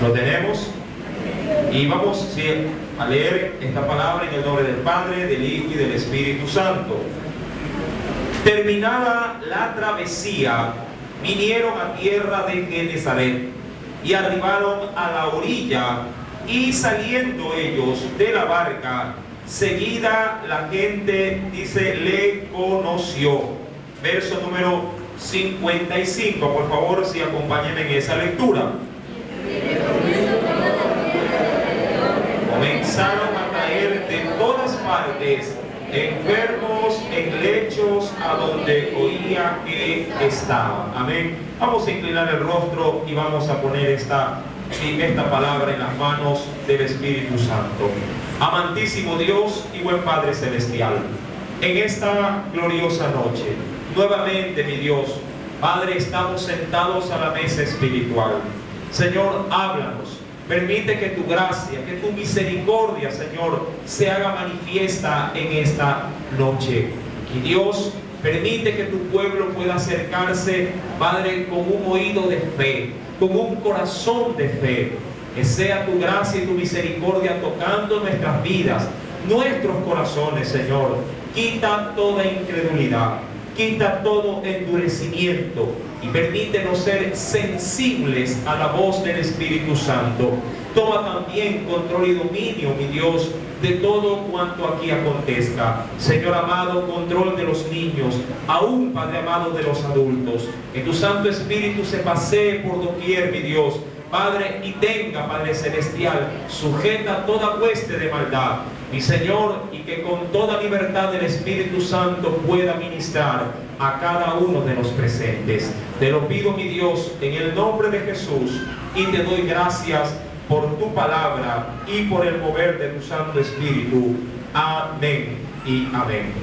¿Lo tenemos? Y vamos a leer esta palabra en el nombre del Padre, del Hijo y del Espíritu Santo. Terminada la travesía, vinieron a tierra de Genesaret y arribaron a la orilla, y saliendo ellos de la barca, seguida la gente, dice, le conoció. Verso número 55, por favor, si acompáñenme en esa lectura. Comenzaron a caer de todas partes enfermos en lechos a donde oía que estaban. Amén. Vamos a inclinar el rostro y vamos a poner esta palabra en las manos del Espíritu Santo. Amantísimo Dios y buen Padre Celestial, en esta gloriosa noche, nuevamente, mi Dios, Padre, estamos sentados a la mesa espiritual. Señor, háblanos. Permite que tu gracia, que tu misericordia, Señor, se haga manifiesta en esta noche. Y Dios, permite que tu pueblo pueda acercarse, Padre, con un oído de fe, con un corazón de fe. Que sea tu gracia y tu misericordia tocando nuestras vidas, nuestros corazones, Señor. Quita toda incredulidad, quita todo endurecimiento y permítenos ser sensibles a la voz del Espíritu Santo. Toma también control y dominio, mi Dios, de todo cuanto aquí acontezca. Señor amado, control de los niños, aún, Padre amado, de los adultos. Que tu Santo Espíritu se pasee por doquier, mi Dios, Padre, y tenga, Padre Celestial, sujeta toda hueste de maldad, mi Señor, y que con toda libertad el Espíritu Santo pueda ministrar a cada uno de los presentes. Te lo pido, mi Dios, en el nombre de Jesús, y te doy gracias por tu palabra y por el mover de tu Santo Espíritu. Amén y amén.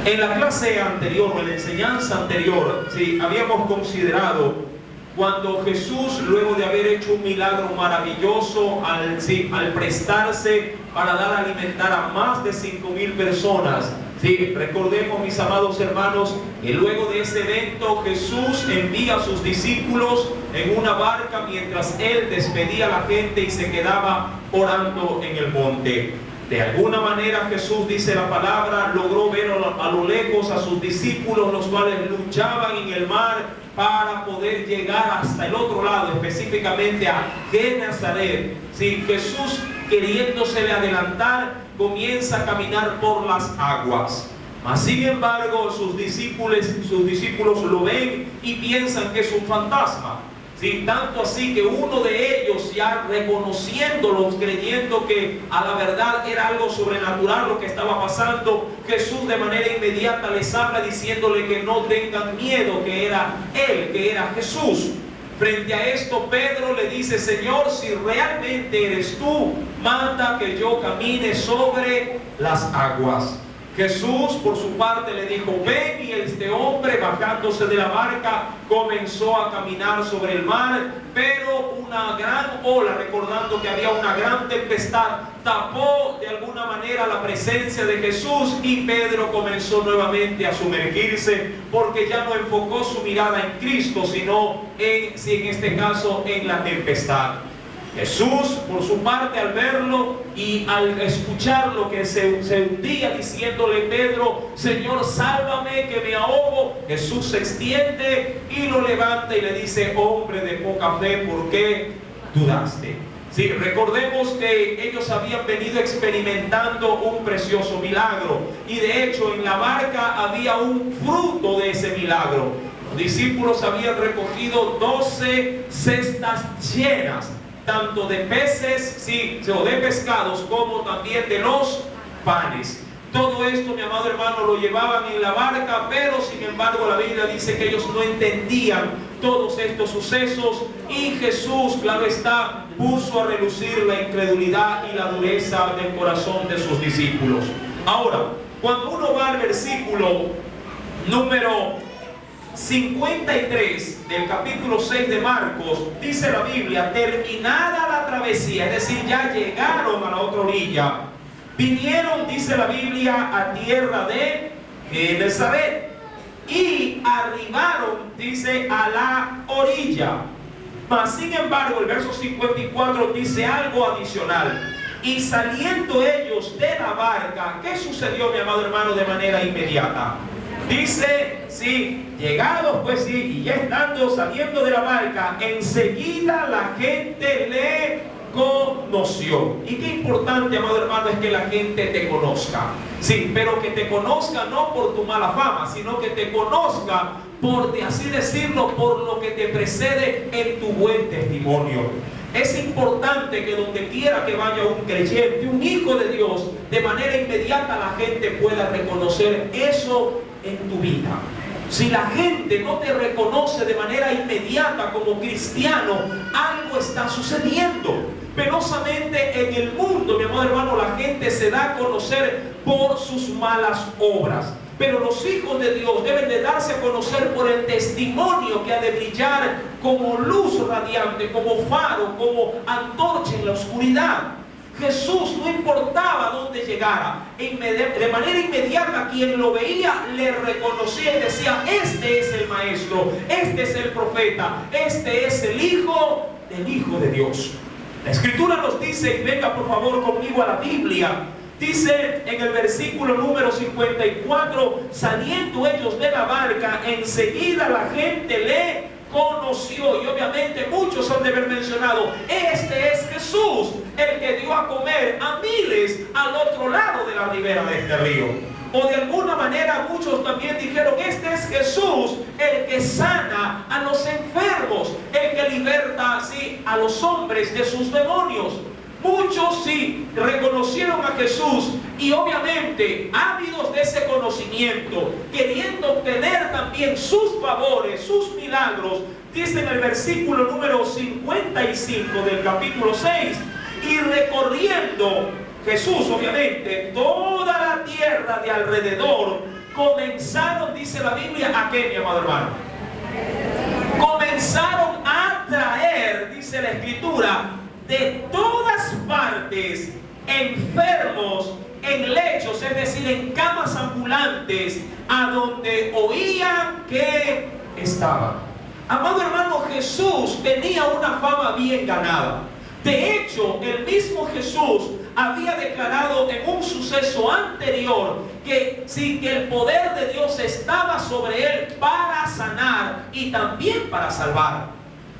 En la clase anterior, o en la enseñanza anterior, habíamos considerado cuando Jesús, luego de haber hecho un milagro maravilloso al prestarse para dar a alimentar a más de 5,000 personas. Recordemos, mis amados hermanos, que luego de ese evento Jesús envía a sus discípulos en una barca mientras Él despedía a la gente y se quedaba orando en el monte. De alguna manera Jesús, dice la palabra, logró ver a lo lejos a sus discípulos, los cuales luchaban en el mar para poder llegar hasta el otro lado, específicamente a Genesaret. Jesús, queriéndosele adelantar, comienza a caminar por las aguas. Mas sin embargo, sus discípulos lo ven y piensan que es un fantasma. Tanto así que uno de ellos, ya reconociéndolo, creyendo que a la verdad era algo sobrenatural lo que estaba pasando, Jesús de manera inmediata les habla diciéndole que no tengan miedo, que era Él, que era Jesús. Frente a esto, Pedro le dice: Señor, si realmente eres tú, manda que yo camine sobre las aguas. Jesús, por su parte, le dijo: ven, y este hombre, bajándose de la barca, comenzó a caminar sobre el mar, pero una gran ola, recordando que había una gran tempestad, tapó de alguna manera la presencia de Jesús, y Pedro comenzó nuevamente a sumergirse, porque ya no enfocó su mirada en Cristo, sino en este caso en la tempestad. Jesús, por su parte, al verlo y al escuchar lo que se hundía, diciéndole: Pedro, Señor, sálvame que me ahogo, Jesús se extiende y lo levanta y le dice: hombre de poca fe, ¿por qué dudaste? Recordemos que ellos habían venido experimentando un precioso milagro, y de hecho en la barca había un fruto de ese milagro. Los discípulos habían recogido 12 cestas llenas, tanto de peces, o de pescados, como también de los panes. Todo esto, mi amado hermano, lo llevaban en la barca, pero sin embargo la Biblia dice que ellos no entendían todos estos sucesos, y Jesús, claro está, puso a relucir la incredulidad y la dureza del corazón de sus discípulos. Ahora, cuando uno va al versículo número 53 del capítulo 6 de Marcos, dice la Biblia: terminada la travesía, es decir, ya llegaron a la otra orilla, vinieron, dice la Biblia, a tierra de Genesaret y arribaron, dice, a la orilla. Mas sin embargo, el verso 54 dice algo adicional. Y saliendo ellos de la barca, ¿qué sucedió, mi amado hermano, de manera inmediata? Dice, sí, llegados pues sí, y ya estando saliendo de la barca, enseguida la gente le conoció. Y qué importante, amado hermano, es que la gente te conozca. Sí, pero que te conozca no por tu mala fama, sino que te conozca por, de así decirlo, por lo que te precede en tu buen testimonio. Es importante que donde quiera que vaya un creyente, un hijo de Dios, de manera inmediata la gente pueda reconocer eso en tu vida. Si la gente no te reconoce de manera inmediata como cristiano, algo está sucediendo. Penosamente en el mundo, mi amado hermano, la gente se da a conocer por sus malas obras. Pero los hijos de Dios deben de darse a conocer por el testimonio que ha de brillar como luz radiante, como faro, como antorcha en la oscuridad. Jesús, no importaba dónde llegara, de manera inmediata quien lo veía le reconocía y decía: este es el Maestro, este es el profeta, este es el Hijo de Dios. La Escritura nos dice, y venga por favor conmigo a la Biblia, dice en el versículo número 54, saliendo ellos de la barca, enseguida la gente le conoció. Y obviamente muchos han de haber mencionado: este es Jesús, el que dio a comer a miles al otro lado de la ribera de este río. O de alguna manera muchos también dijeron: este es Jesús, el que sana a los enfermos, el que liberta así a los hombres de sus demonios. Muchos sí reconocieron a Jesús, y obviamente ávidos de ese conocimiento, queriendo obtener también sus favores, sus milagros, dice en el versículo número 55 del capítulo 6, y recorriendo Jesús, obviamente, toda la tierra de alrededor, comenzaron, dice la Biblia, ¿a qué, mi amado hermano? Comenzaron a traer, dice la Escritura, de todas partes enfermos en lechos, es decir, en camas ambulantes, a donde oían que estaban. Amado hermano, Jesús tenía una fama bien ganada. De hecho, el mismo Jesús había declarado en un suceso anterior que sí, que el poder de Dios estaba sobre él para sanar y también para salvar.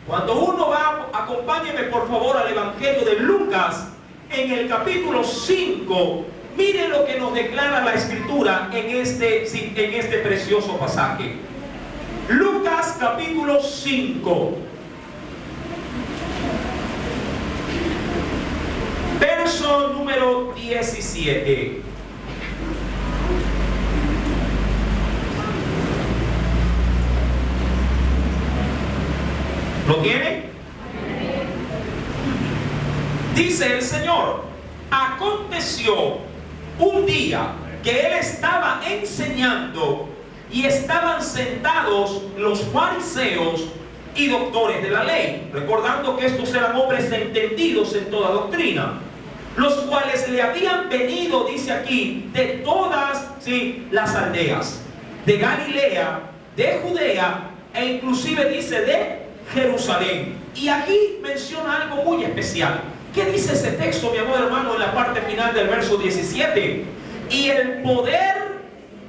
Cuando uno va, acompáñeme por favor al Evangelio de Lucas, en el capítulo 5, mire lo que nos declara la Escritura en este precioso pasaje. Lucas capítulo 5. Verso número 17. ¿Lo tiene? Dice el Señor: aconteció un día que él estaba enseñando y estaban sentados los fariseos y doctores de la ley, recordando que estos eran hombres entendidos en toda doctrina, los cuales le habían venido, dice aquí, de todas las aldeas, de Galilea, de Judea, e inclusive dice de Jerusalén. Y aquí menciona algo muy especial. ¿Qué dice ese texto, mi amado hermano, en la parte final del verso 17? Y el poder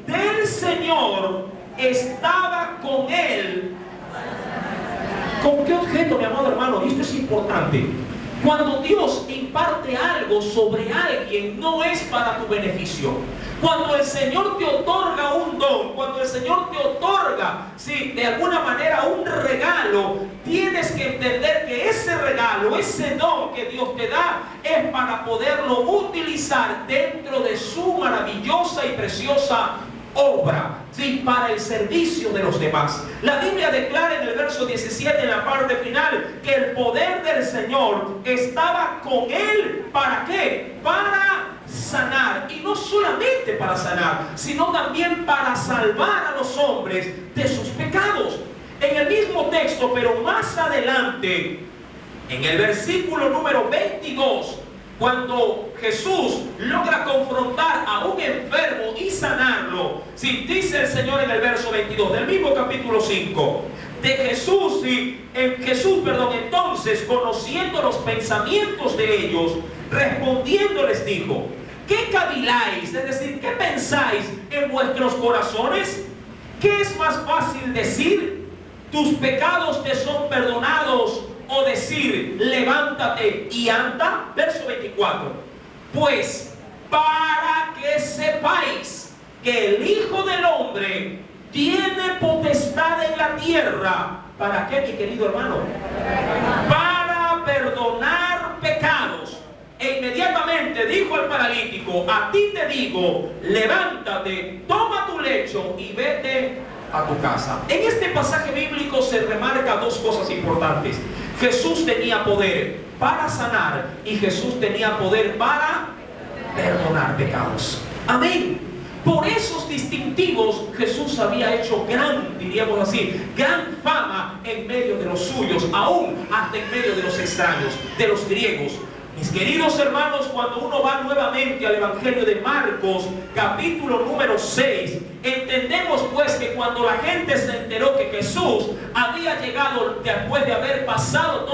del Señor estaba con él. ¿Con qué objeto, mi amado hermano? Y esto es importante. Cuando Dios imparte algo sobre alguien, no es para tu beneficio. Cuando el Señor te otorga un don, cuando el Señor te otorga, de alguna manera un regalo, tienes que entender que ese regalo, ese don que Dios te da, es para poderlo utilizar dentro de su maravillosa y preciosa obra, para el servicio de los demás. La Biblia declara en el verso 17, en la parte final, que el poder del Señor estaba con él. ¿Para qué? Para sanar, y no solamente para sanar, sino también para salvar a los hombres de sus pecados. En el mismo texto, pero más adelante, en el versículo número 22, cuando Jesús logra confrontar a un enfermo y sanarlo, dice el Señor en el verso 22 del mismo capítulo 5: de Jesús, y entonces, conociendo los pensamientos de ellos, respondiendo les dijo: ¿qué caviláis? Es decir, ¿qué pensáis en vuestros corazones? ¿Qué es más fácil decir: tus pecados te son perdonados, o decir: levántate y anda? Verso 24. Pues para que sepáis que el Hijo del Hombre tiene potestad en la tierra. ¿Para qué, mi querido hermano? Para perdonar pecados. E inmediatamente dijo al paralítico: a ti te digo, levántate, toma tu lecho y vete a tu casa. En este pasaje bíblico se remarca dos cosas importantes. Jesús tenía poder para sanar y Jesús tenía poder para perdonar pecados. Amén. Por esos distintivos Jesús había hecho diríamos así, gran fama en medio de los suyos, aún hasta en medio de los extraños, de los griegos. Mis queridos hermanos, cuando uno va nuevamente al Evangelio de Marcos, capítulo número 6, entendemos pues que cuando la gente se enteró que Jesús había llegado después de haber pasado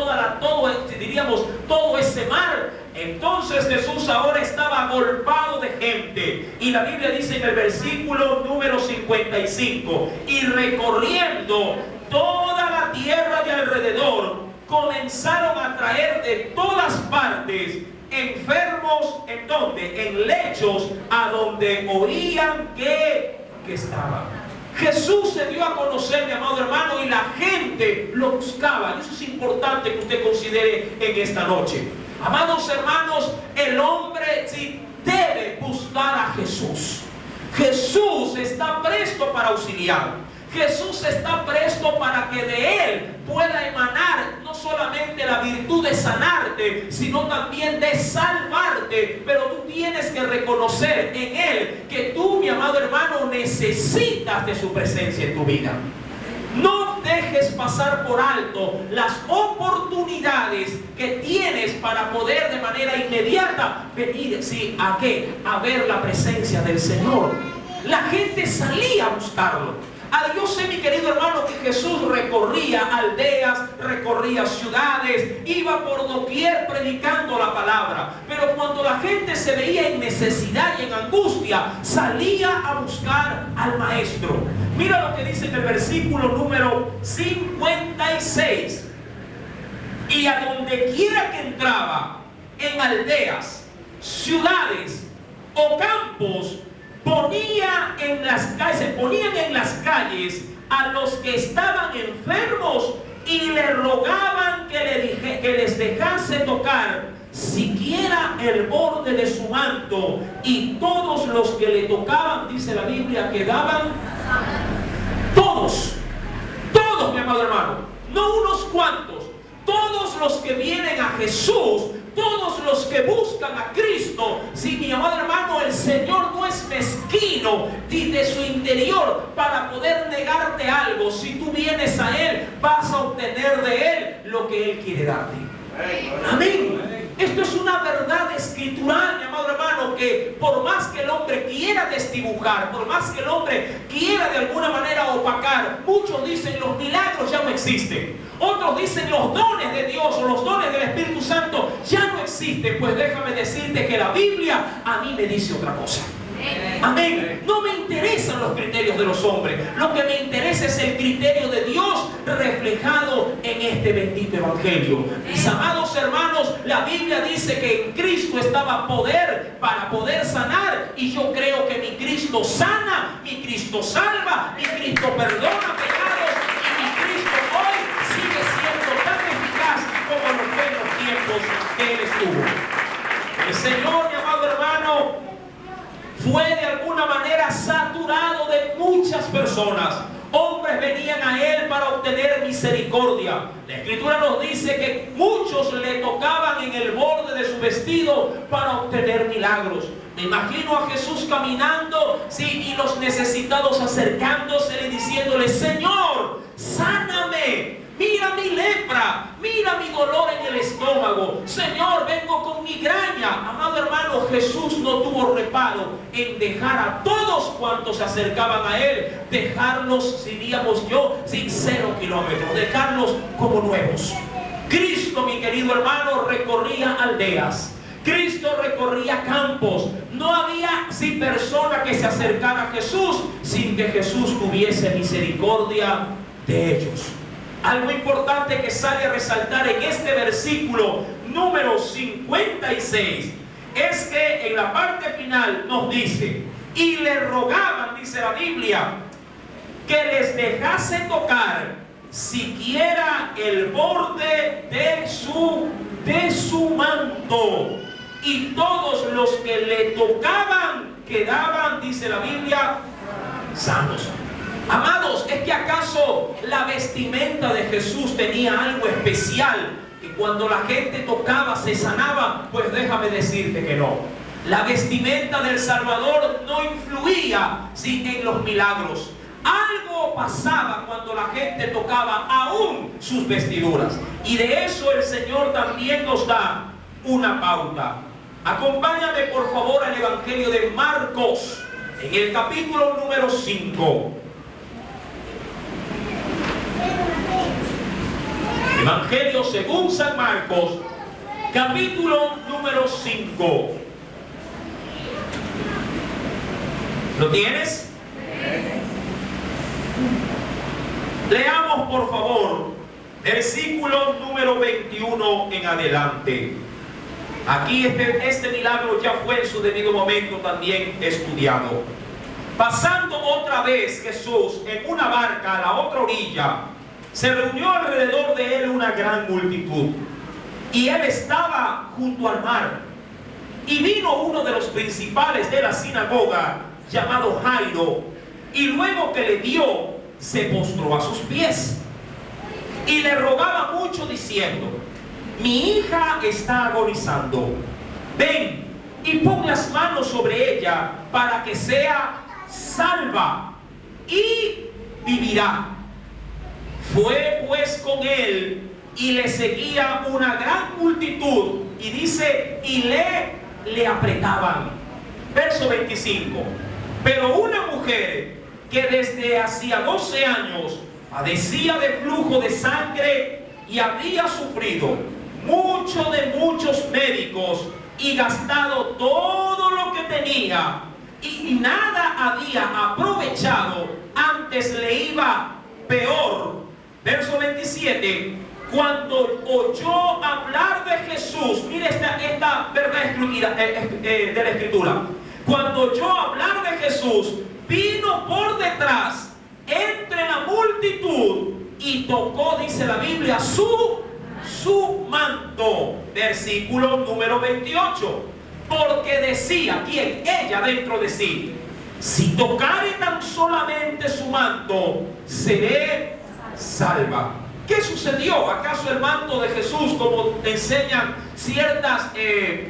todo ese mar, entonces Jesús ahora estaba agolpado de gente. Y la Biblia dice en el versículo número 55: y recorriendo toda la tierra de alrededor, comenzaron a traer de todas partes enfermos. ¿En dónde? En lechos a donde oían que estaba. Jesús se dio a conocer, mi amado hermano, y la gente lo buscaba. Y eso es importante que usted considere en esta noche. Amados hermanos, el hombre sí debe buscar a Jesús. Jesús está presto para auxiliar. Jesús está presto para que de Él pueda emanar no solamente la virtud de sanarte, sino también de salvarte. Pero tú tienes que reconocer en Él que tú, mi amado hermano, necesitas de su presencia en tu vida. No dejes pasar por alto las oportunidades que tienes para poder de manera inmediata venir, ¿sí? ¿A qué? A ver la presencia del Señor. La gente salía a buscarlo. Yo sé, mi querido hermano, que Jesús recorría aldeas, recorría ciudades, iba por doquier predicando la palabra. Pero cuando la gente se veía en necesidad y en angustia, salía a buscar al Maestro. Mira lo que dice en el versículo número 56. Y a donde quiera que entraba, en aldeas, ciudades o campos, ponían en las calles a los que estaban enfermos y le rogaban que les dejase tocar siquiera el borde de su manto, y todos los que le tocaban, dice la Biblia, quedaban todos, mi amado hermano, no unos cuantos, todos los que vienen a Jesús, todos los que buscan a Cristo. Si, mi amado hermano, el Señor no es mezquino de su interior para poder negarte algo. Si tú vienes a Él, vas a obtener de Él lo que Él quiere darte. Amén. Esto es una verdad escritural, mi amado hermano, que por más que el hombre quiera desdibujar, por más que el hombre quiera de alguna manera opacar, muchos dicen los milagros ya no existen. Otros dicen los dones de Dios o los dones del Espíritu Santo ya no existen. Pues déjame decirte que la Biblia a mí me dice otra cosa. Amén. No me interesan los criterios de los hombres. Lo que me interesa es el criterio de Dios reflejado en este bendito evangelio. Mis amados hermanos, la Biblia dice que en Cristo estaba poder para poder sanar, y yo creo que mi Cristo sana, mi Cristo salva, mi Cristo perdona pecados, y mi Cristo hoy sigue siendo tan eficaz como en los buenos tiempos que Él estuvo. El Señor, mi amado hermano, fue de alguna manera saturado de muchas personas. Hombres venían a Él para obtener misericordia. La Escritura nos dice que muchos le tocaban en el borde de su vestido para obtener milagros. Me imagino a Jesús caminando, sí, y los necesitados acercándose y diciéndole: Señor, sáname. Mira mi lepra, mira mi dolor en el estómago. Señor, vengo con migraña. Amado hermano, hermano, Jesús no tuvo reparo en dejar a todos cuantos se acercaban a Él, dejarlos, diríamos yo, sin 0 kilómetros, dejarlos como nuevos. Cristo, mi querido hermano, recorría aldeas. Cristo recorría campos. No había persona que se acercara a Jesús sin que Jesús tuviese misericordia de ellos. Algo importante que sale a resaltar en este versículo número 56 es que en la parte final nos dice: y le rogaban, dice la Biblia, que les dejase tocar siquiera el borde de su manto. Y todos los que le tocaban quedaban, dice la Biblia, sanos. Amados, ¿es que acaso la vestimenta de Jesús tenía algo especial? Que cuando la gente tocaba se sanaba. Pues déjame decirte que no. La vestimenta del Salvador no influía en los milagros. Algo pasaba cuando la gente tocaba aún sus vestiduras. Y de eso el Señor también nos da una pauta. Acompáñame por favor al Evangelio de Marcos, en el capítulo número 5. Evangelio según San Marcos, capítulo número 5. ¿Lo tienes? Leamos por favor versículo número 21 en adelante. Aquí este milagro ya fue en su debido momento también estudiado. Pasando otra vez Jesús en una barca a la otra orilla, se reunió alrededor de él una gran multitud, y él estaba junto al mar. Y vino uno de los principales de la sinagoga, llamado Jairo, y luego que le vio, se postró a sus pies y le rogaba mucho diciendo: mi hija está agonizando, ven y pon las manos sobre ella para que sea salva y vivirá. Fue pues con él y le seguía una gran multitud, y dice, y le apretaban. Verso 25. Pero una mujer que desde hacía 12 años padecía de flujo de sangre y había sufrido mucho de muchos médicos y gastado todo lo que tenía, y nada había aprovechado, antes le iba peor. Verso 27. Cuando oyó hablar de Jesús, mire esta verdad excluida de la Escritura. Cuando oyó hablar de Jesús, vino por detrás entre la multitud y tocó, dice la Biblia, su manto. Versículo número 28. Porque decía, ¿quién? Ella dentro de sí: si tocare tan solamente su manto, seré salva. ¿Qué sucedió? ¿Acaso el manto de Jesús, como enseñan ciertas,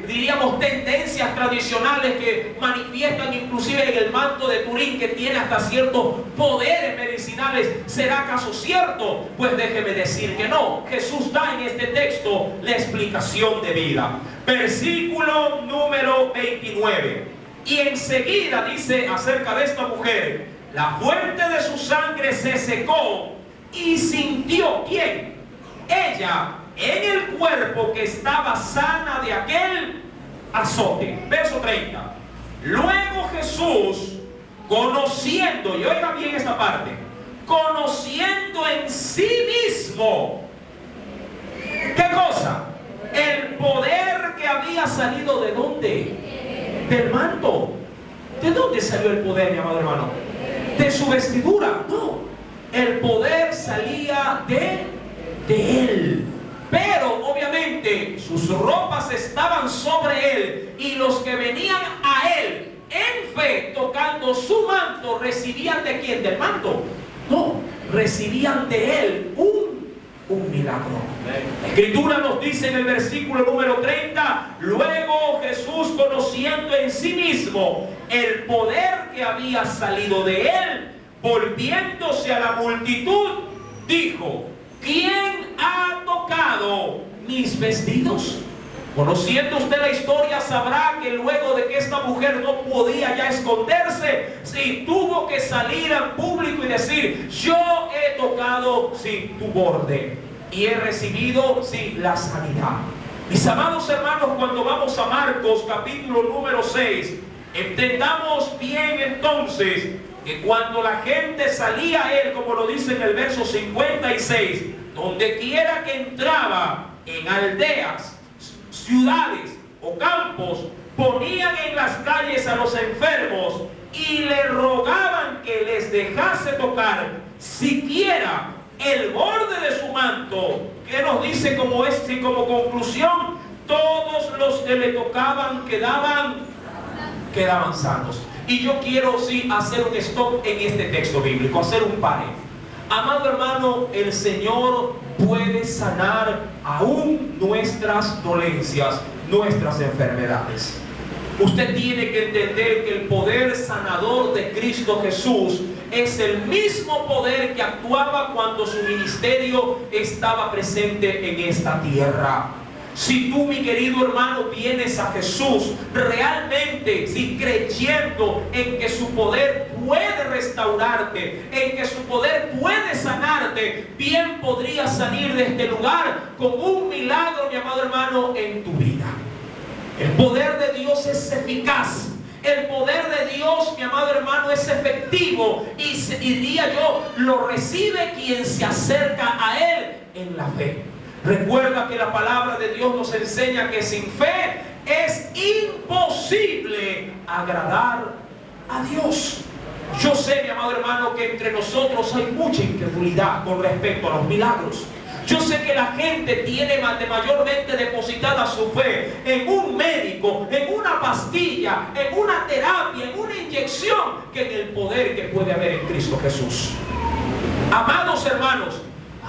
diríamos, tendencias tradicionales que manifiestan inclusive en el manto de Turín, que tiene hasta ciertos poderes medicinales, será acaso cierto? Pues déjeme decir que no. Jesús da en este texto la explicación de vida. Versículo número 29. Y enseguida dice acerca de esta mujer: la fuente de su sangre se secó, y sintió, ¿quién? Ella, en el cuerpo que estaba sana de aquel azote. Verso 30. Luego Jesús, conociendo, y oiga bien esta parte, conociendo en sí mismo, ¿qué cosa? El poder que había salido, ¿de dónde? Del manto. ¿De dónde salió el poder, mi amado hermano? ¿De su vestidura? No. El poder salía de él. Pero obviamente sus ropas estaban sobre él, y los que venían a él en fe tocando su manto, ¿recibían de quién? ¿Del manto? No, recibían de él un milagro. La Escritura nos dice en el versículo número 30: luego Jesús, conociendo en sí mismo el poder que había salido de él, volviéndose a la multitud, dijo: ¿quién ha tocado mis vestidos? Conociendo usted la historia, sabrá que luego de que esta mujer no podía ya esconderse, sí, tuvo que salir al público y decir: yo he tocado, sí, tu borde y he recibido, sí, la sanidad. Mis amados hermanos, cuando vamos a Marcos capítulo número 6, entendamos bien entonces que cuando la gente salía a él, como lo dice en el verso 56, donde quiera que entraba, en aldeas, ciudades o campos, ponían en las calles a los enfermos y le rogaban que les dejase tocar siquiera el borde de su manto. ¿Qué nos dice como conclusión? Todos los que le tocaban quedaban sanos. Y yo quiero hacer un stop en este texto bíblico, hacer un pare. Amado hermano, el Señor puede sanar aún nuestras dolencias, nuestras enfermedades. Usted tiene que entender que el poder sanador de Cristo Jesús es el mismo poder que actuaba cuando su ministerio estaba presente en esta tierra. Si tú, mi querido hermano, vienes a Jesús realmente, creyendo en que su poder puede restaurarte, en que su poder puede sanarte, bien podrías salir de este lugar con un milagro, mi amado hermano, en tu vida. El poder de Dios es eficaz. El poder de Dios, mi amado hermano, es efectivo. Y diría yo, lo recibe quien se acerca a Él en la fe. Recuerda que la palabra de Dios nos enseña que sin fe es imposible agradar a Dios. Yo sé, mi amado hermano, que entre nosotros hay mucha incredulidad con respecto a los milagros. Yo sé que la gente tiene mayormente depositada su fe en un médico, en una pastilla, en una terapia, en una inyección, que en el poder que puede haber en Cristo Jesús. Amados hermanos,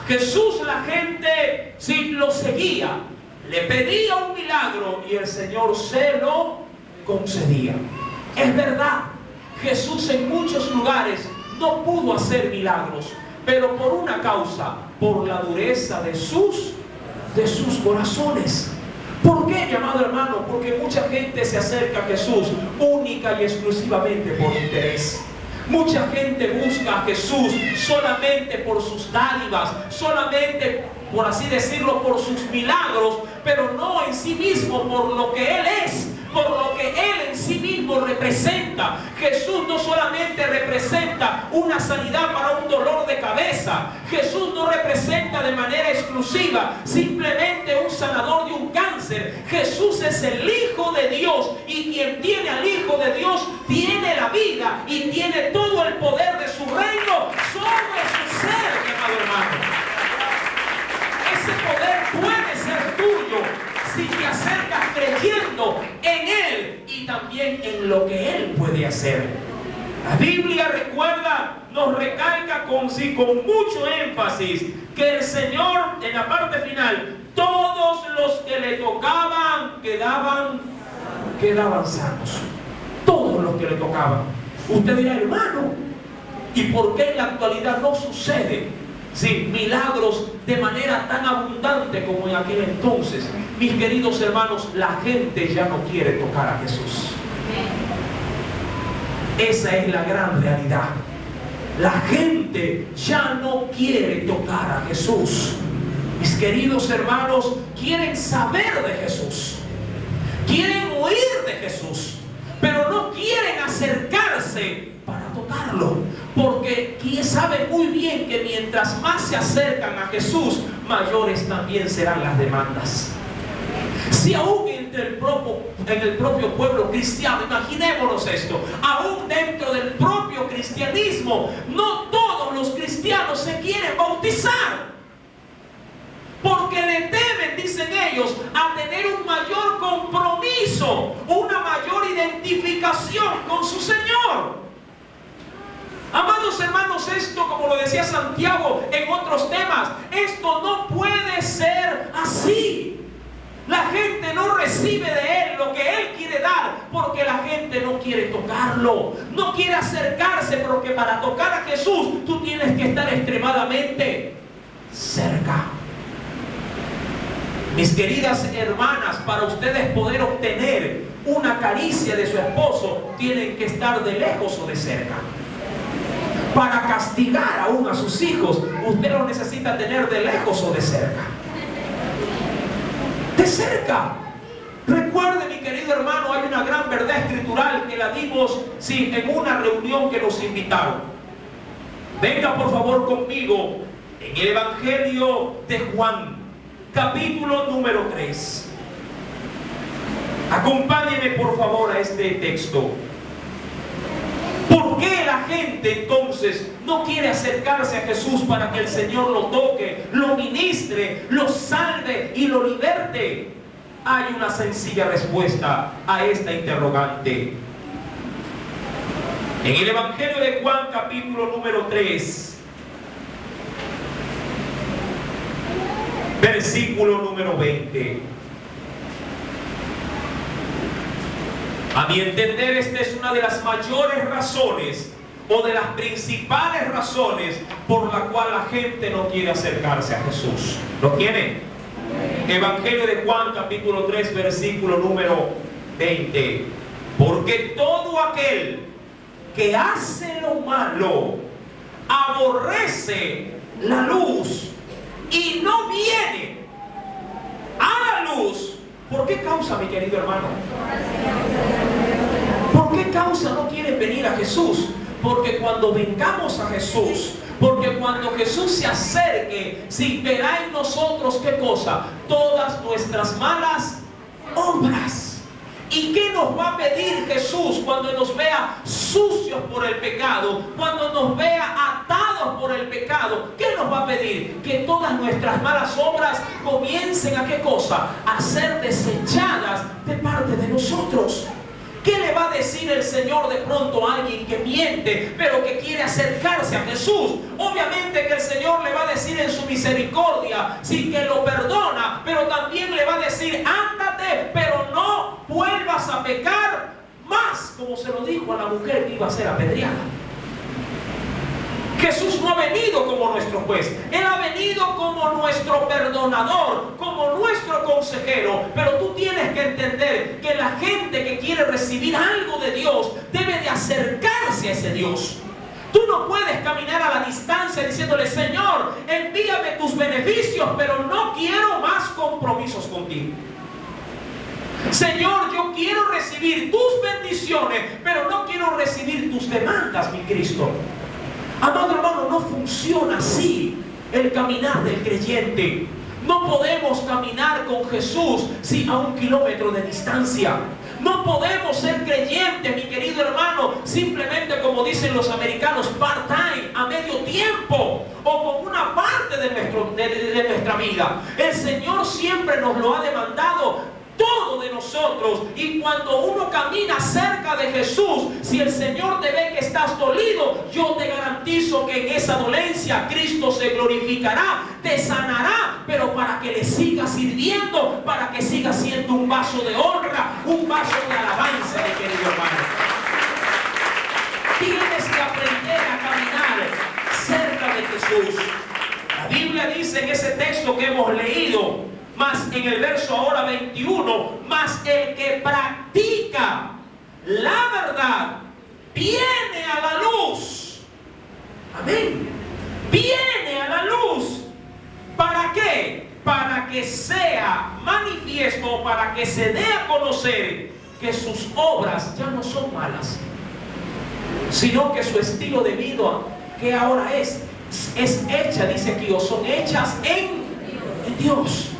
Jesús, la gente lo seguía, le pedía un milagro y el Señor se lo concedía. Es verdad, Jesús en muchos lugares no pudo hacer milagros, pero por una causa: por la dureza de sus corazones. ¿Por qué, mi amado hermano? Porque mucha gente se acerca a Jesús única y exclusivamente por interés. Mucha gente busca a Jesús solamente por sus dádivas, solamente, por así decirlo, por sus milagros, pero no en sí mismo por lo que Él es, por lo que Él en sí mismo representa. Jesús no solamente representa una sanidad para un dolor de cabeza. Jesús no representa de manera exclusiva simplemente un sanador de un cáncer. Jesús es el Hijo de Dios, y quien tiene al Hijo de Dios tiene la vida y tiene todo el poder de su reino sobre su ser, mi amado hermano. Ese poder puede ser tuyo si te acercas creyendo en Él y también en lo que Él puede hacer. La Biblia, recuerda, nos recalca con mucho énfasis que el Señor, en la parte final, todos los que le tocaban quedaban sanos. Todos los que le tocaban. Usted dirá: hermano, ¿y por qué en la actualidad no sucede milagros de manera tan abundante como en aquel entonces? Mis queridos hermanos, la gente ya no quiere tocar a Jesús. Esa es la gran realidad. La gente ya no quiere tocar a Jesús. Mis queridos hermanos, quieren saber de Jesús, quieren oír de Jesús, pero no quieren acercarse para tocarlo, porque saben muy bien que mientras más se acercan a Jesús, mayores también serán las demandas. Si aún en el propio pueblo cristiano, imaginémonos esto, aún dentro del propio cristianismo, no todos los cristianos se quieren bautizar, porque le temen, dicen ellos, a tener un mayor compromiso, una mayor identificación con su Señor. Amados hermanos, esto, como lo decía Santiago en otros temas, esto no puede ser así. La gente no recibe de Él lo que Él quiere dar, porque la gente no quiere tocarlo, no quiere acercarse, porque para tocar a Jesús tú tienes que estar extremadamente cerca. Mis queridas hermanas, para ustedes poder obtener una caricia de su esposo, tienen que estar de lejos o de cerca. Para castigar aún a sus hijos, usted lo necesita tener de lejos o de cerca. De cerca. Recuerde, mi querido hermano, hay una gran verdad escritural que la dimos en una reunión que nos invitaron. Venga por favor conmigo en el Evangelio de Juan, capítulo número 3. Acompáñenme por favor a este texto. ¿Por qué la gente entonces no quiere acercarse a Jesús para que el Señor lo toque, lo ministre, lo salve y lo liberte? Hay una sencilla respuesta a esta interrogante. En el Evangelio de Juan, capítulo número 3, versículo número 20. A mi entender, esta es una de las mayores razones o de las principales razones por la cual la gente no quiere acercarse a Jesús. ¿Lo tiene? Evangelio de Juan, capítulo 3, versículo número 20. Porque todo aquel que hace lo malo aborrece la luz y no viene a la luz. ¿Por qué causa, mi querido hermano? ¿Por qué causa no quieren venir a Jesús? Porque cuando vengamos a Jesús, porque cuando Jesús se acerque, verá en nosotros, ¿qué cosa? Todas nuestras malas obras. ¿Y qué nos va a pedir Jesús cuando nos vea sucios por el pecado? Cuando nos vea atados por el pecado, ¿qué nos va a pedir? Que todas nuestras malas obras comiencen a ¿qué cosa? A ser desechadas de parte de nosotros. ¿Qué le va a decir el Señor de pronto a alguien que miente, pero que quiere acercarse a Jesús? Obviamente que el Señor le va a decir en su misericordia, sí, que lo perdona, pero también le va a decir, ándate, pero no vuelvas a pecar más, como se lo dijo a la mujer que iba a ser apedreada. Jesús no ha venido como nuestro juez, Él ha venido como nuestro perdonador, como nuestro consejero. Pero tú tienes que entender que la gente que quiere recibir algo de Dios debe de acercarse a ese Dios. Tú no puedes caminar a la distancia diciéndole, Señor, envíame tus beneficios, pero no quiero más compromisos contigo. Señor, yo quiero recibir tus bendiciones, pero no quiero recibir tus demandas, mi Cristo. Amado hermano, no funciona así el caminar del creyente. No podemos caminar con Jesús a 1 kilómetro de distancia. No podemos ser creyentes, mi querido hermano, simplemente como dicen los americanos, part-time, a medio tiempo, o con una parte de nuestra vida. El Señor siempre nos lo ha demandado todo de nosotros. Y cuando uno camina cerca de Jesús, si el Señor te ve que estás dolido, yo te garantizo que en esa dolencia Cristo se glorificará, te sanará, pero para que le sigas sirviendo, para que sigas siendo un vaso de honra, un vaso de alabanza, mi querido hermano. Tienes que aprender a caminar cerca de Jesús. La Biblia dice en ese texto que hemos leído, más en el verso ahora 21, más el que practica la verdad viene a la luz. Amén. Viene a la luz. ¿Para qué? Para que sea manifiesto, para que se dé a conocer que sus obras ya no son malas, sino que su estilo de vida, que ahora es hecha, dice aquí, o son hechas en Dios.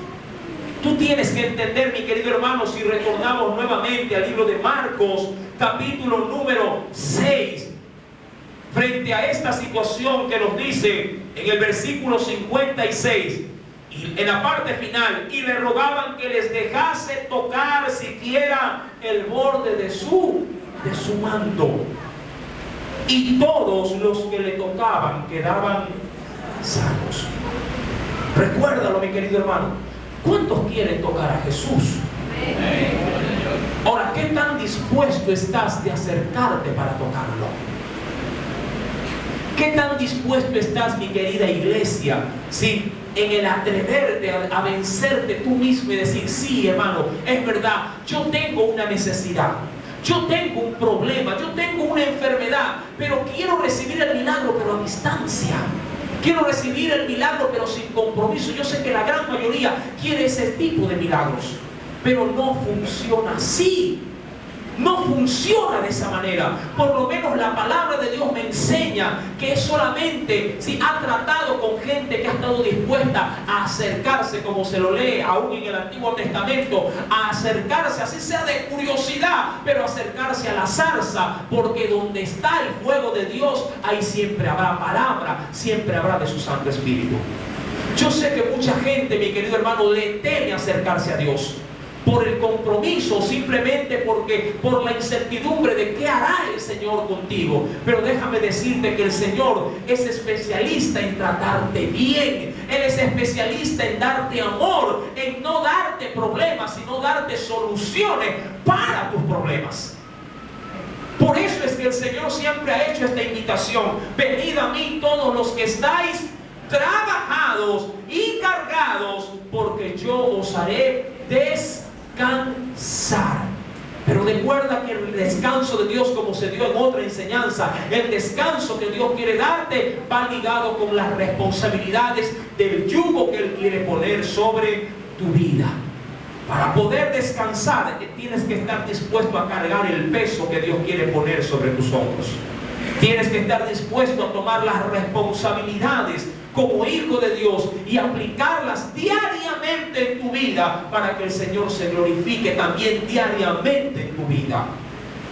Tú tienes que entender, mi querido hermano, si retornamos nuevamente al libro de Marcos, capítulo número 6, frente a esta situación que nos dice en el versículo 56, y en la parte final, y le rogaban que les dejase tocar siquiera el borde de su manto. Y todos los que le tocaban quedaban sanos. Recuérdalo, mi querido hermano. ¿Cuántos quieren tocar a Jesús? Ahora, ¿qué tan dispuesto estás de acercarte para tocarlo? ¿Qué tan dispuesto estás, mi querida iglesia, en el atreverte a vencerte tú mismo y decir, sí, hermano, es verdad, yo tengo una necesidad, yo tengo un problema, yo tengo una enfermedad, pero quiero recibir el milagro, pero a distancia. Quiero recibir el milagro, pero sin compromiso. Yo sé que la gran mayoría quiere ese tipo de milagros, pero no funciona así. No funciona de esa manera. Por lo menos la palabra de Dios me enseña que solamente si ha tratado con gente que ha estado dispuesta a acercarse, como se lo lee aún en el Antiguo Testamento, a acercarse, así sea de curiosidad, pero acercarse a la zarza, porque donde está el fuego de Dios, ahí siempre habrá palabra, siempre habrá de su Santo Espíritu. Yo sé que mucha gente, mi querido hermano, le teme acercarse a Dios por el compromiso, simplemente porque por la incertidumbre de qué hará el Señor contigo. Pero déjame decirte que el Señor es especialista en tratarte bien. Él es especialista en darte amor, en no darte problemas, sino darte soluciones para tus problemas. Por eso es que el Señor siempre ha hecho esta invitación: venid a mí todos los que estáis trabajados y cargados, porque yo os haré descansar. Pero recuerda que el descanso de Dios, como se dio en otra enseñanza, el descanso que Dios quiere darte va ligado con las responsabilidades del yugo que Él quiere poner sobre tu vida. Para poder descansar, tienes que estar dispuesto a cargar el peso que Dios quiere poner sobre tus hombros. Tienes que estar dispuesto a tomar las responsabilidades como hijo de Dios y aplicarlas diariamente en tu vida, para que el Señor se glorifique también diariamente en tu vida.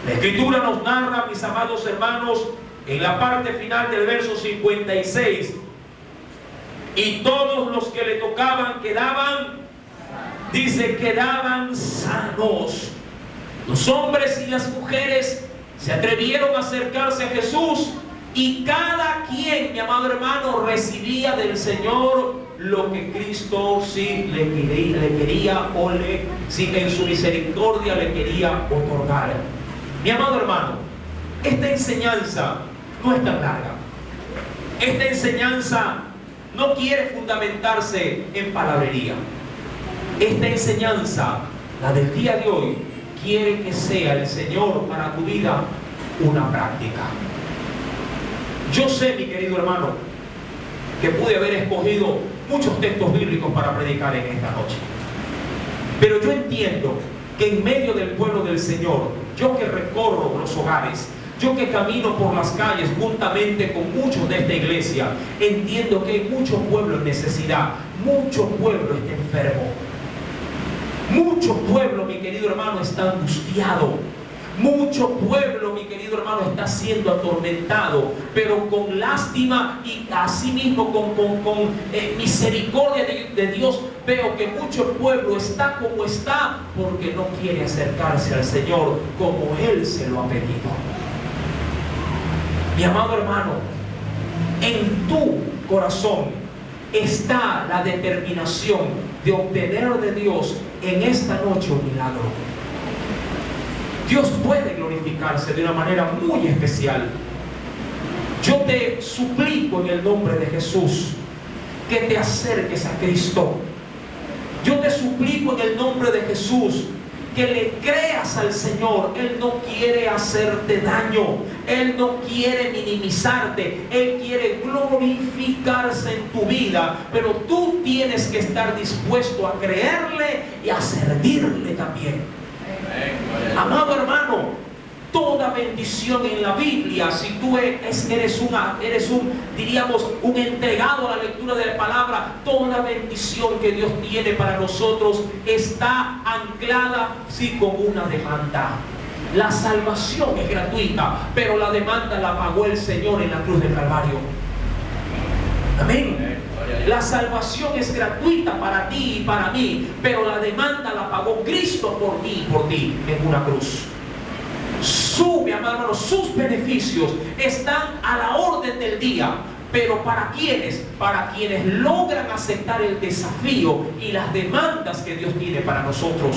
La Escritura nos narra, mis amados hermanos, en la parte final del verso 56: y todos los que le tocaban quedaban, dice, quedaban sanos. Los hombres y las mujeres se atrevieron a acercarse a Jesús, y cada quien, mi amado hermano, recibía del Señor lo que Cristo sí le quería o sí, en su misericordia le quería otorgar. Mi amado hermano, esta enseñanza no es tan larga. Esta enseñanza no quiere fundamentarse en palabrería. Esta enseñanza, la del día de hoy, quiere que sea el Señor para tu vida una práctica. Yo sé, mi querido hermano, que pude haber escogido muchos textos bíblicos para predicar en esta noche, pero yo entiendo que en medio del pueblo del Señor, yo que recorro los hogares, yo que camino por las calles juntamente con muchos de esta iglesia, entiendo que hay mucho pueblo en necesidad, mucho pueblo está enfermo, mucho pueblo, mi querido hermano, está angustiado. Mucho pueblo, mi querido hermano, está siendo atormentado, pero con lástima y asimismo con misericordia de Dios, veo que mucho pueblo está como está porque no quiere acercarse al Señor como Él se lo ha pedido. Mi amado hermano, en tu corazón está la determinación de obtener de Dios en esta noche un milagro. Dios puede glorificarse de una manera muy especial. Yo te suplico en el nombre de Jesús que te acerques a Cristo. Yo te suplico en el nombre de Jesús que le creas al Señor. Él no quiere hacerte daño, Él no quiere minimizarte, Él quiere glorificarse en tu vida, pero tú tienes que estar dispuesto a creerle y a servirle también. Amado hermano, toda bendición en la Biblia, si tú eres un entregado a la lectura de la palabra, toda bendición que Dios tiene para nosotros está anclada sí con una demanda. La salvación es gratuita, pero la demanda la pagó el Señor en la cruz del Calvario. Amén. La salvación es gratuita para ti y para mí, pero la demanda la pagó Cristo por mí y por ti en una cruz. Mi amado hermano, sus beneficios están a la orden del día, pero ¿para quiénes? Para quienes logran aceptar el desafío y las demandas que Dios tiene para nosotros.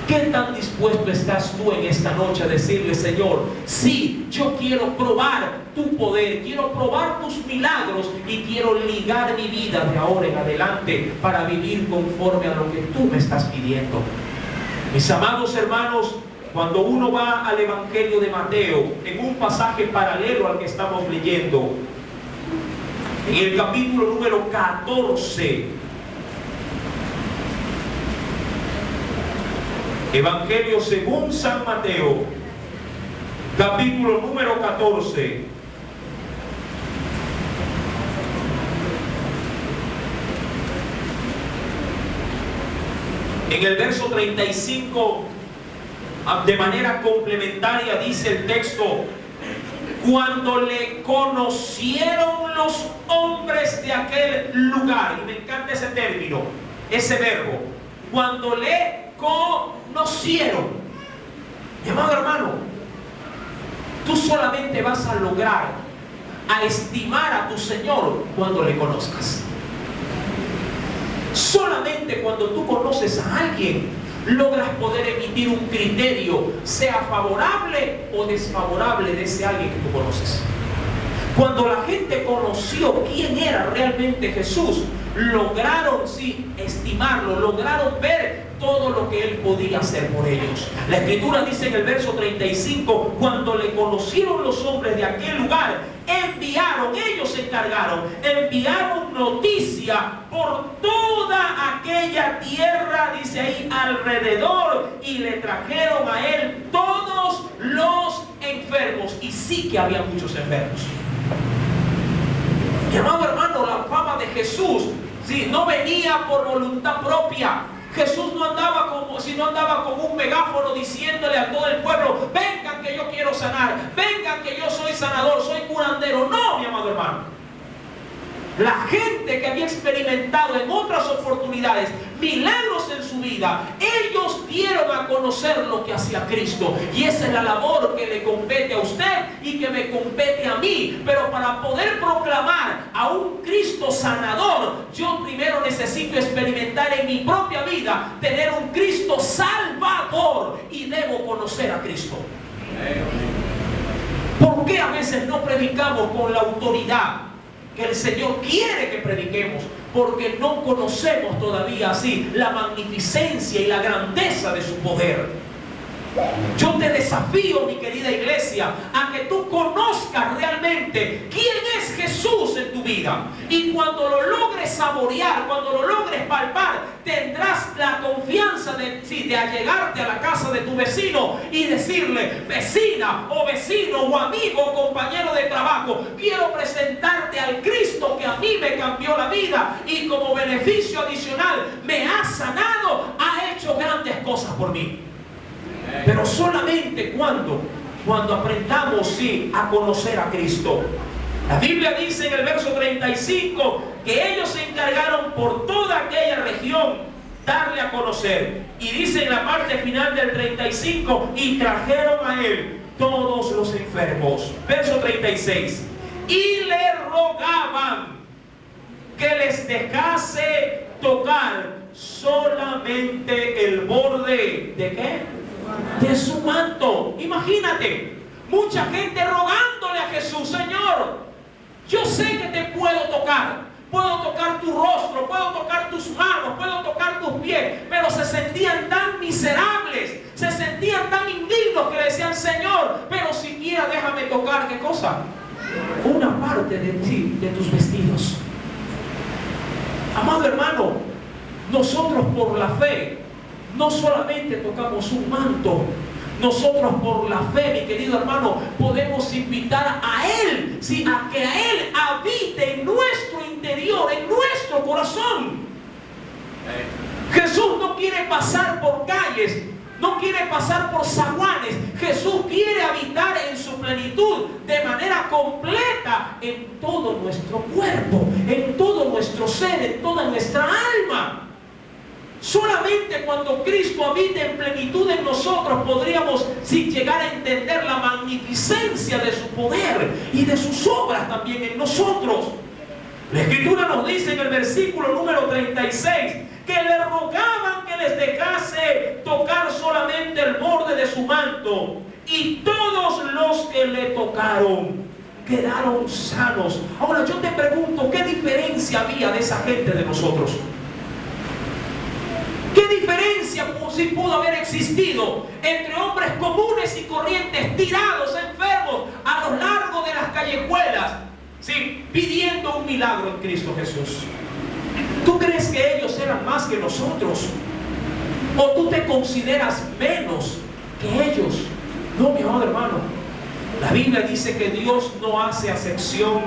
¿Qué tan dispuesto estás tú en esta noche a decirle: Señor, sí, yo quiero probar tu poder, quiero probar tus milagros y quiero ligar mi vida de ahora en adelante para vivir conforme a lo que tú me estás pidiendo? Mis amados hermanos, cuando uno va al Evangelio de Mateo, en un pasaje paralelo al que estamos leyendo, en el capítulo número 14, Evangelio según San Mateo, capítulo número 14. En el verso 35, de manera complementaria, dice el texto: cuando le conocieron los hombres de aquel lugar. Y me encanta ese término, ese verbo. Cuando le conocieron. Mi amado hermano, tú solamente vas a lograr a estimar a tu Señor cuando le conozcas. Solamente cuando tú conoces a alguien logras poder emitir un criterio, sea favorable o desfavorable, de ese alguien que tú conoces. Cuando la gente conoció quién era realmente Jesús, lograron estimarlo, lograron ver todo lo que Él podía hacer por ellos. La Escritura dice en el verso 35: cuando le conocieron los hombres de aquel lugar, ellos se encargaron, enviaron noticia por toda aquella tierra, dice ahí, alrededor, y le trajeron a Él todos los enfermos. Y sí que había muchos enfermos. Mi amado hermano, la fama de Jesús no venía por voluntad propia. Jesús no andaba con un megáfono diciéndole a todo el pueblo: vengan que yo quiero sanar, vengan que yo soy sanador, soy curandero. No, mi amado hermano. La gente que había experimentado en otras oportunidades milagros en su vida, ellos dieron a conocer lo que hacía Cristo. Y esa es la labor que le compete a usted y que me compete a mí. Pero para poder proclamar a un Cristo sanador, yo primero necesito experimentar en mi propia vida tener un Cristo salvador, y debo conocer a Cristo. ¿Por qué a veces no predicamos con la autoridad que el Señor quiere que prediquemos? Porque no conocemos todavía así la magnificencia y la grandeza de su poder. Yo te desafío, mi querida iglesia, a que tú conozcas realmente quién es Jesús en tu vida. Y cuando lo logres saborear, cuando lo logres palpar, tendrás la confianza de allegarte a la casa de tu vecino y decirle: vecina o vecino o amigo o compañero de trabajo, quiero presentarte al Cristo que a mí me cambió la vida y como beneficio adicional me ha sanado, ha hecho grandes cosas por mí. Pero solamente cuando aprendamos a conocer a Cristo. La Biblia dice en el verso 35 que ellos se encargaron por toda aquella región darle a conocer. Y dice en la parte final del 35: y trajeron a Él todos los enfermos. Verso 36: y le rogaban que les dejase tocar solamente el borde ¿de qué? De su manto. Imagínate, mucha gente rogándole a Jesús: Señor, yo sé que te puedo tocar tu rostro, puedo tocar tus manos, puedo tocar tus pies, pero se sentían tan miserables, se sentían tan indignos que le decían: Señor, pero siquiera déjame tocar, ¿qué cosa? Una parte de ti, de tus vestidos. Amado hermano, nosotros por la fe no solamente tocamos un manto, nosotros por la fe, mi querido hermano, podemos invitar a Él, a que a Él habite en nuestro interior, en nuestro corazón. Jesús no quiere pasar por calles, no quiere pasar por zaguanes. Jesús quiere habitar en su plenitud de manera completa en todo nuestro cuerpo, en todo nuestro ser, en toda nuestra alma. Solamente cuando Cristo habite en plenitud en nosotros podríamos llegar a entender la magnificencia de su poder y de sus obras también en nosotros. La Escritura nos dice en el versículo número 36 que le rogaban que les dejase tocar solamente santo, y todos los que le tocaron quedaron sanos. Ahora yo te pregunto, ¿qué diferencia había de esa gente de nosotros? ¿Qué diferencia si pudo haber existido entre hombres comunes y corrientes, tirados, enfermos, a lo largo de las callejuelas, ¿sí?, pidiendo un milagro en Cristo Jesús? ¿Tú crees que ellos eran más que nosotros? ¿O tú te consideras menos que ellos? No, mi amado hermano. La Biblia dice que Dios no hace acepción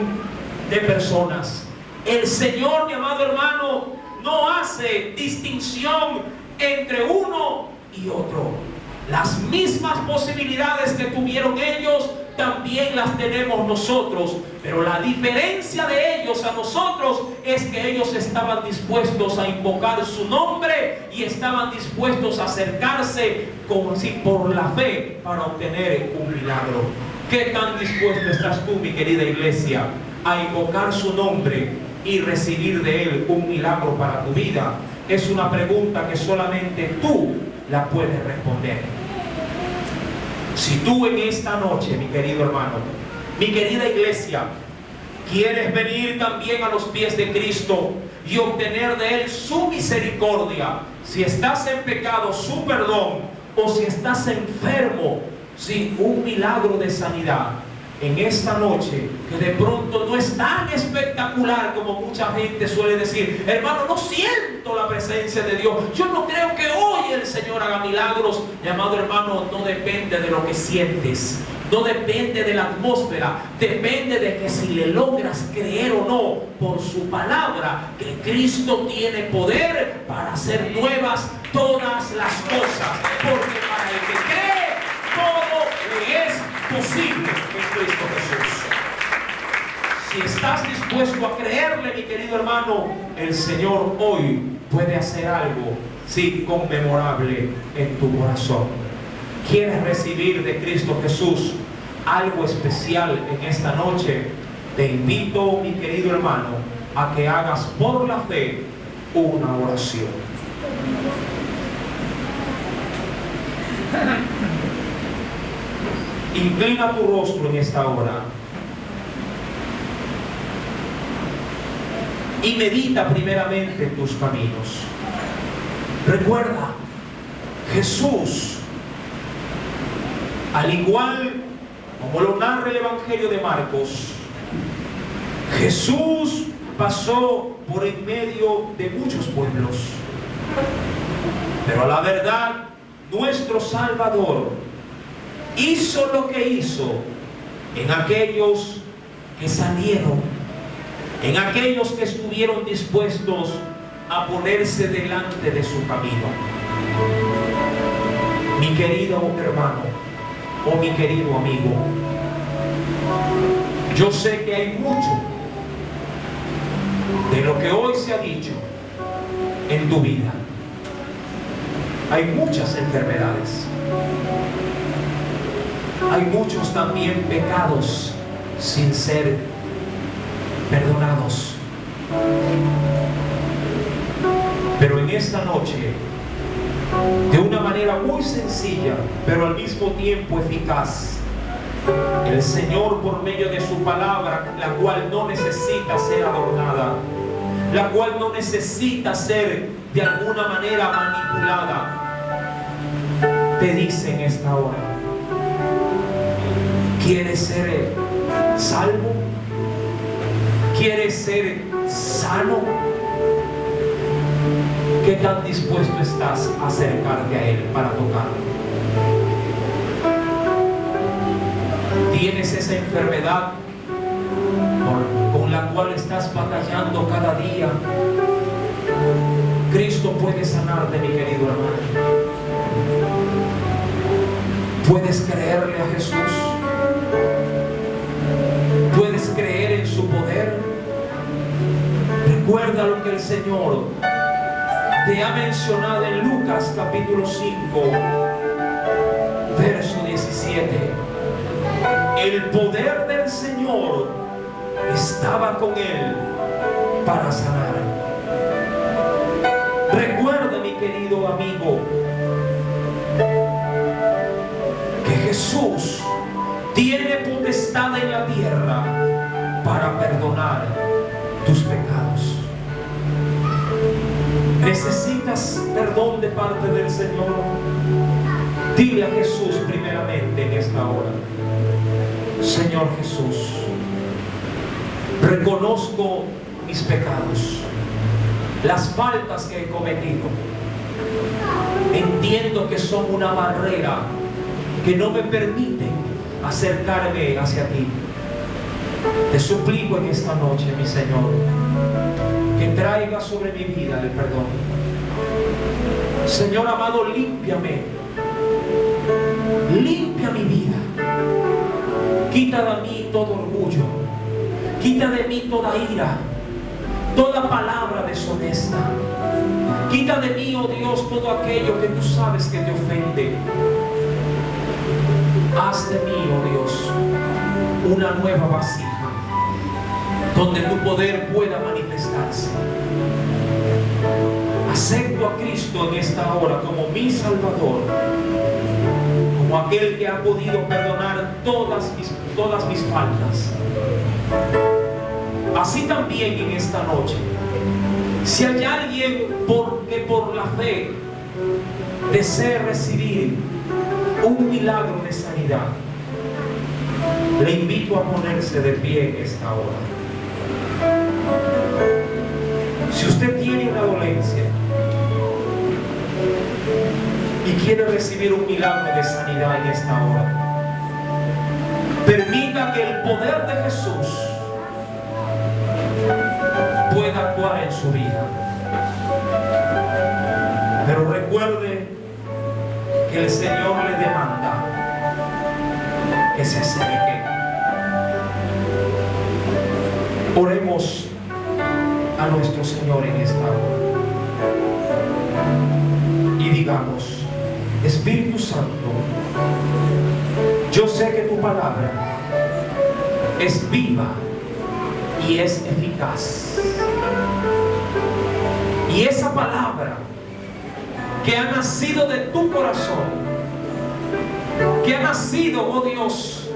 de personas. El Señor, mi amado hermano, no hace distinción entre uno y otro. Las mismas posibilidades que tuvieron ellos, también las tenemos nosotros. Pero la diferencia de ellos a nosotros es que ellos estaban dispuestos a invocar su nombre y estaban dispuestos a acercarse por la fe para obtener un milagro. ¿Qué tan dispuesto estás tú, mi querida iglesia, a invocar su nombre y recibir de Él un milagro para tu vida? Es una pregunta que solamente tú la puedes responder. Si tú en esta noche, mi querido hermano, mi querida iglesia, quieres venir también a los pies de Cristo y obtener de Él su misericordia, si estás en pecado, su perdón, o si estás enfermo, sí, un milagro de sanidad, en esta noche, que de pronto no es tan espectacular como mucha gente suele decir, hermano, no siento la presencia de Dios, yo no creo que hoy el Señor haga milagros. Mi amado hermano, no depende de lo que sientes, no depende de la atmósfera, depende de que si le logras creer o no por su palabra, que Cristo tiene poder para hacer nuevas todas las cosas, porque para el que cree, todo le es posible en Cristo Jesús. Si estás dispuesto a creerle, mi querido hermano, el Señor hoy puede hacer algo, sí, conmemorable en tu corazón. ¿Quieres recibir de Cristo Jesús algo especial en esta noche? Te invito, mi querido hermano, a que hagas por la fe una oración. Inclina tu rostro en esta hora y medita primeramente en tus caminos. Recuerda, Jesús, al igual como lo narra el Evangelio de Marcos, Jesús pasó por en medio de muchos pueblos, pero a la verdad, nuestro Salvador hizo lo que hizo en aquellos que salieron, en aquellos que estuvieron dispuestos a ponerse delante de su camino. Mi querido hermano o mi querido amigo, yo sé que hay mucho de lo que hoy se ha dicho en tu vida. Hay muchas enfermedades, hay muchos también pecados sin ser perdonados. Pero en esta noche, de una manera muy sencilla, pero al mismo tiempo eficaz, el Señor, por medio de su palabra, la cual no necesita ser adornada, la cual no necesita ser de alguna manera manipulada, te dice en esta hora: ¿quieres ser salvo? ¿Quieres ser sano? ¿Qué tan dispuesto estás a acercarte a Él para tocarlo? ¿Tienes esa enfermedad con la cual estás batallando cada día? Cristo puede sanarte, mi querido hermano. ¿Puedes creerle a Jesús? ¿Puedes creer en su poder? Recuerda lo que el Señor te ha mencionado en Lucas capítulo 5, verso 17. El poder del Señor estaba con él para sanar. Recuerda, mi querido amigo, que Jesús tiene potestad en la tierra para perdonar tus pecados. ¿Necesitas perdón de parte del Señor? Dile a Jesús primeramente en esta hora: Señor Jesús, reconozco mis pecados, las faltas que he cometido. Entiendo que son una barrera que no me permite acercarme hacia ti. Te suplico en esta noche, mi Señor, que traiga sobre mi vida el perdón. Señor amado, límpiame, limpia mi vida. Quita de mí todo orgullo, quita de mí toda ira, toda palabra deshonesta. Quita de mí, oh Dios, todo aquello que tú sabes que te ofende. Haz de mí, oh Dios, una nueva vasija donde tu poder pueda manifestarse. Acepto a Cristo en esta hora como mi Salvador, como aquel que ha podido perdonar todas mis faltas. Así también en esta noche, si hay alguien que por la fe desea recibir un milagro de sanidad, le invito a ponerse de pie en esta hora. Si usted tiene una dolencia y quiere recibir un milagro de sanidad en esta hora, permita que el poder de Jesús pueda actuar en su vida. Pero recuerde que el Señor le demanda que se acerque. Oremos a nuestro Señor en esta hora y digamos: Espíritu Santo, yo sé que tu palabra es viva y es eficaz. Y esa palabra que ha nacido de tu corazón, que ha nacido, oh Dios,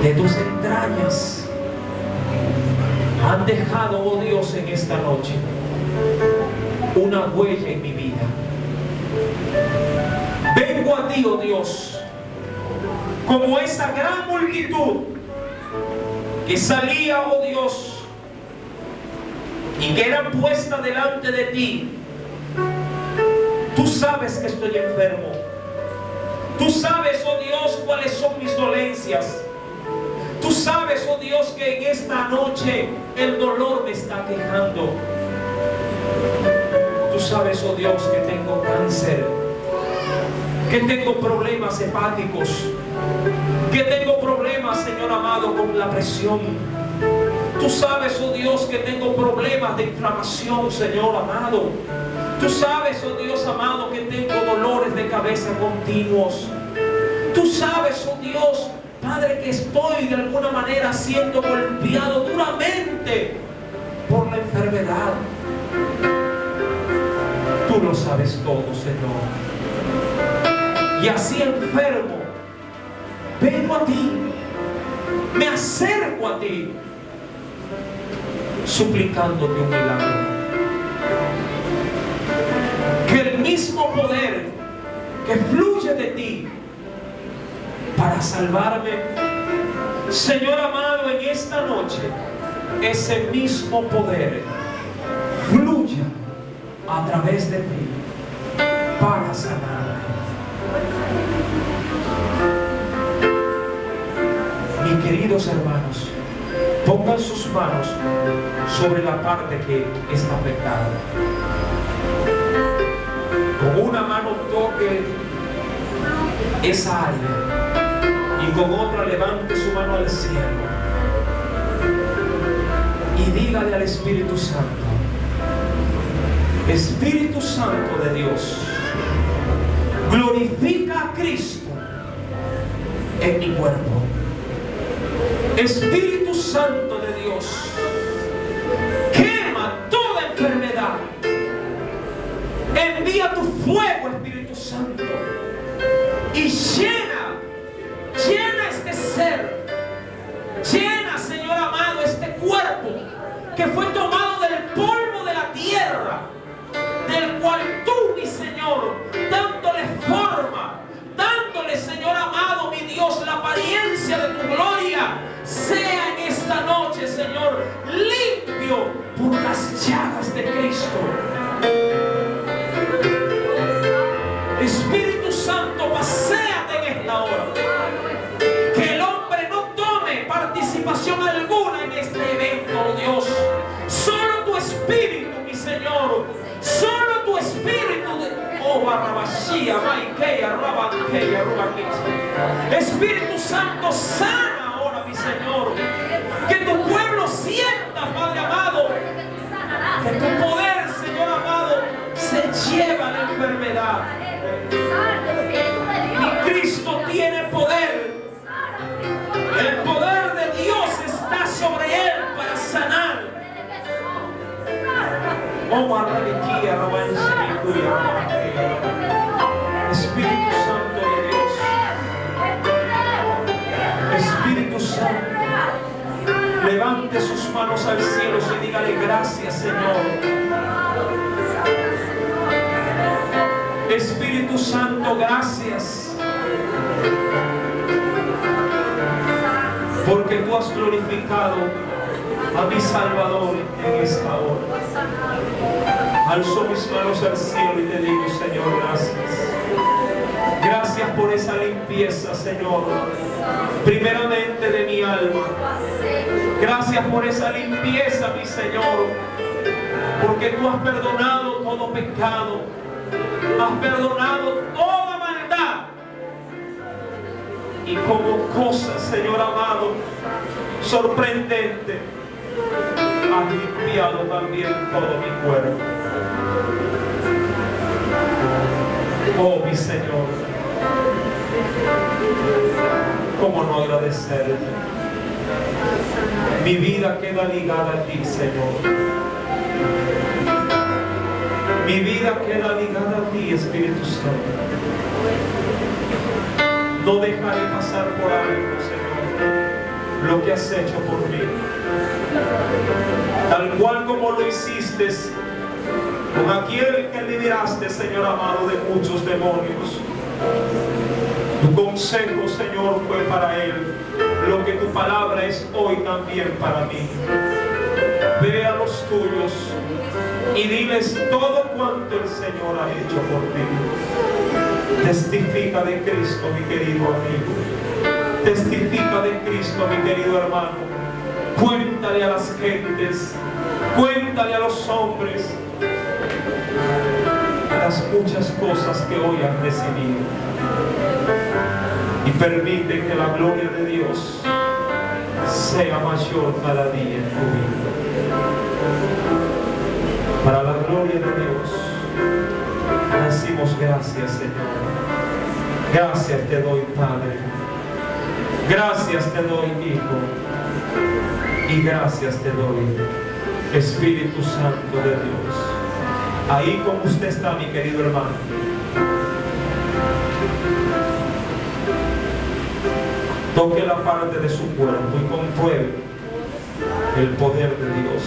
de tus entrañas, han dejado, oh Dios, en esta noche una huella en mi vida. Vengo a ti, oh Dios, como esa gran multitud que salía, oh Dios, y que era puesta delante de ti. Tú sabes que estoy enfermo. Tú sabes, oh Dios, cuáles son mis dolencias. Tú sabes, oh Dios, que en esta noche el dolor me está quejando. Tú sabes, oh Dios, que tengo cáncer, que tengo problemas hepáticos, que tengo problemas, Señor amado, con la presión. Tú sabes, oh Dios, que tengo problemas de inflamación, Señor amado. Tú sabes, oh Dios amado, que tengo dolores de cabeza continuos. Tú sabes, oh Dios, Padre, que estoy de alguna manera siendo golpeado duramente por la enfermedad. Tú lo sabes todo, Señor. Y así enfermo, vengo a ti, me acerco a ti, suplicándote un milagro. Que el mismo poder que fluye de ti para salvarme, Señor amado, en esta noche, ese mismo poder fluya a través de ti para sanarme. Mis queridos hermanos, pongan sus manos sobre la parte que está afectada. Con una mano toque esa área y con otra levante su mano al cielo y dígale al Espíritu Santo: Espíritu Santo de Dios, glorifica a Cristo en mi cuerpo. Espíritu Santo de Dios, quema toda enfermedad. Envía tu fuego, Espíritu Santo, y llena que fue tomado del polvo de la tierra, del cual tú, mi Señor, dándole forma, dándole, Señor amado, mi Dios, la apariencia de tu gloria, sea en esta noche, Señor, limpio por las llagas de Cristo. Espíritu Santo, paséate en esta hora. Que el hombre no tome participación alguna en este evento, oh Dios. Solo tu Espíritu, mi Señor. Solo tu Espíritu. Oh, Barrabashia, Maikeya, Rabankeya, Rubaquita. Espíritu Santo, sana ahora, mi Señor. Que tu pueblo sienta, Padre amado, que tu poder, Señor amado, se lleva la enfermedad. Mi Cristo tiene poder. El poder de Dios está sobre él para sanar. Espíritu Santo de Dios, Espíritu Santo, levante sus manos al cielo y dígale gracias, Señor. Espíritu Santo, gracias, porque tú has glorificado a mi Salvador en esta hora. Alzo mis manos al cielo y te digo, Señor, gracias. Gracias por esa limpieza, Señor, primeramente de mi alma. Gracias por esa limpieza, mi Señor, porque tú has perdonado todo pecado, has perdonado toda maldad, y como cosa, Señor amado, sorprendente, has limpiado también todo mi cuerpo. Oh, mi Señor, ¿cómo no agradecerte? Mi vida queda ligada a ti, Señor. Mi vida queda ligada a ti, Espíritu Santo. No dejaré pasar por alto, Señor, lo que has hecho por mí. Tal cual como lo hiciste con aquel que liberaste, Señor amado, de muchos demonios. Tu consejo, Señor, fue para él lo que tu palabra es hoy también para mí. Ve a los tuyos y diles todo cuanto el Señor ha hecho por ti. Testifica de Cristo, mi querido amigo. Testifica de Cristo, mi querido hermano. Cuéntale a las gentes, cuéntale a los hombres las muchas cosas que hoy han recibido. Y permite que la gloria de Dios sea mayor cada día en tu vida. Para la gloria de Dios, decimos gracias, Señor. Gracias te doy, Padre. Gracias te doy, Hijo. Y gracias te doy, Espíritu Santo de Dios. Ahí como usted está, mi querido hermano. Toque la parte de su cuerpo y compruebe el poder de Dios.